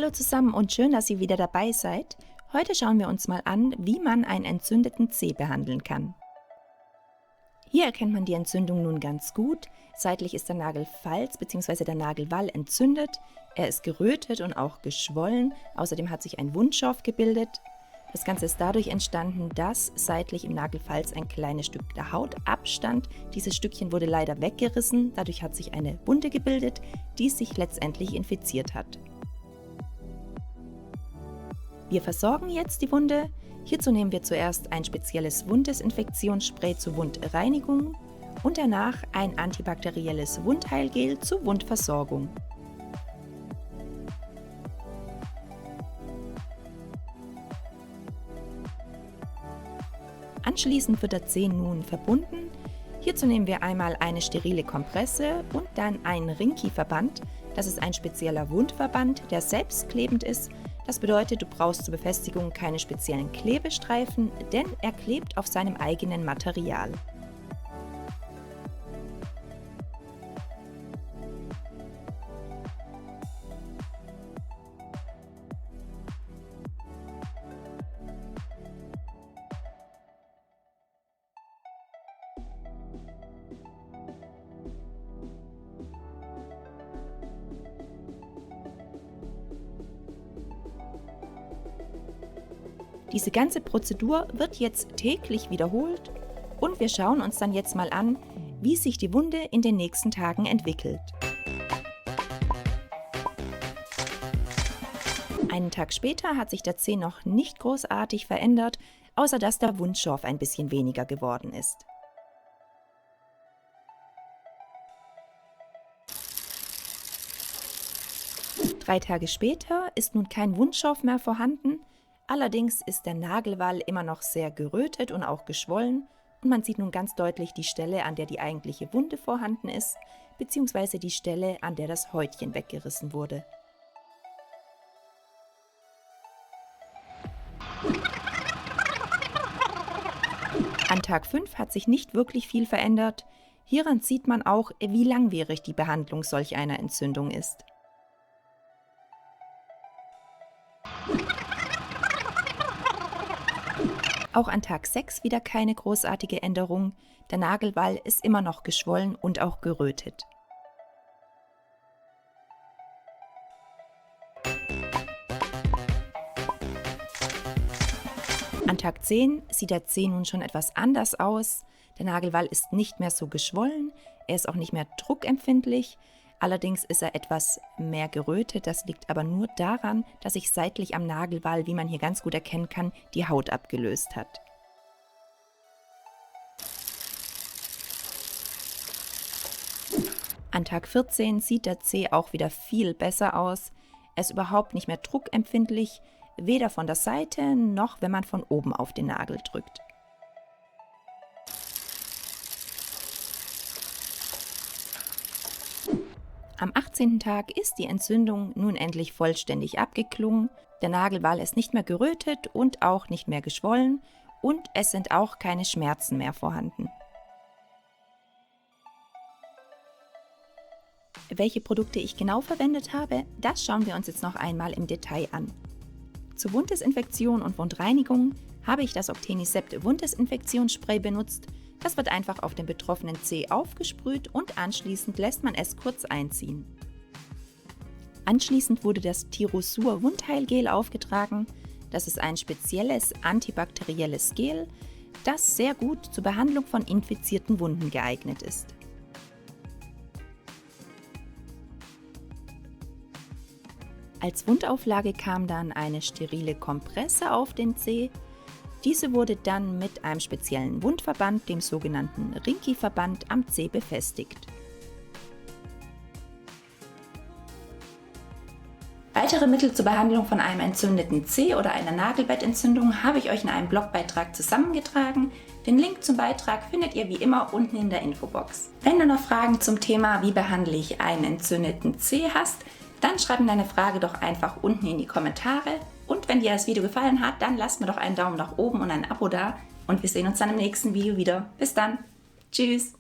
Hallo zusammen und schön, dass ihr wieder dabei seid. Heute schauen wir uns mal an, wie man einen entzündeten Zeh behandeln kann. Hier erkennt man die Entzündung nun ganz gut. Seitlich ist der Nagelfalz bzw. der Nagelwall entzündet. Er ist gerötet und auch geschwollen. Außerdem hat sich ein Wundschorf gebildet. Das Ganze ist dadurch entstanden, dass seitlich im Nagelfalz ein kleines Stück der Haut abstand. Dieses Stückchen wurde leider weggerissen. Dadurch hat sich eine Wunde gebildet, die sich letztendlich infiziert hat. Wir versorgen jetzt die Wunde. Hierzu nehmen wir zuerst ein spezielles Wunddesinfektionsspray zur Wundreinigung und danach ein antibakterielles Wundheilgel zur Wundversorgung. Anschließend wird der Zeh nun verbunden. Hierzu nehmen wir einmal eine sterile Kompresse und dann einen Ringkieverband. Das ist ein spezieller Wundverband, der selbstklebend ist. Das bedeutet, du brauchst zur Befestigung keine speziellen Klebestreifen, denn er klebt auf seinem eigenen Material. Diese ganze Prozedur wird jetzt täglich wiederholt und wir schauen uns dann jetzt mal an, wie sich die Wunde in den nächsten Tagen entwickelt. Einen Tag später hat sich der Zeh noch nicht großartig verändert, außer dass der Wundschorf ein bisschen weniger geworden ist. Drei Tage später ist nun kein Wundschorf mehr vorhanden. Allerdings ist der Nagelwall immer noch sehr gerötet und auch geschwollen und man sieht nun ganz deutlich die Stelle, an der die eigentliche Wunde vorhanden ist, bzw. die Stelle, an der das Häutchen weggerissen wurde. An Tag 5 hat sich nicht wirklich viel verändert. Hieran sieht man auch, wie langwierig die Behandlung solch einer Entzündung ist. Auch an Tag 6 wieder keine großartige Änderung. Der Nagelwall ist immer noch geschwollen und auch gerötet. An Tag 10 sieht der Zeh nun schon etwas anders aus. Der Nagelwall ist nicht mehr so geschwollen, er ist auch nicht mehr druckempfindlich. Allerdings ist er etwas mehr gerötet, das liegt aber nur daran, dass sich seitlich am Nagelwall, wie man hier ganz gut erkennen kann, die Haut abgelöst hat. An Tag 14 sieht der Zeh auch wieder viel besser aus. Er ist überhaupt nicht mehr druckempfindlich, weder von der Seite noch wenn man von oben auf den Nagel drückt. Am 18. Tag ist die Entzündung nun endlich vollständig abgeklungen. Der Nagelwall ist nicht mehr gerötet und auch nicht mehr geschwollen und es sind auch keine Schmerzen mehr vorhanden. Welche Produkte ich genau verwendet habe, das schauen wir uns jetzt noch einmal im Detail an. Zur Wunddesinfektion und Wundreinigung habe ich das Octenisept Wunddesinfektionsspray benutzt. Das wird einfach auf den betroffenen Zeh aufgesprüht und anschließend lässt man es kurz einziehen. Anschließend wurde das Tirosur Wundheilgel aufgetragen. Das ist ein spezielles antibakterielles Gel, das sehr gut zur Behandlung von infizierten Wunden geeignet ist. Als Wundauflage kam dann eine sterile Kompresse auf den Zeh. Diese wurde dann mit einem speziellen Wundverband, dem sogenannten Ringkieverband, am Zeh befestigt. Weitere Mittel zur Behandlung von einem entzündeten Zeh oder einer Nagelbettentzündung habe ich euch in einem Blogbeitrag zusammengetragen. Den Link zum Beitrag findet ihr wie immer unten in der Infobox. Wenn du noch Fragen zum Thema, wie behandle ich einen entzündeten Zeh hast, dann schreib mir deine Frage doch einfach unten in die Kommentare. Und wenn dir das Video gefallen hat, dann lasst mir doch einen Daumen nach oben und ein Abo da. Und wir sehen uns dann im nächsten Video wieder. Bis dann. Tschüss.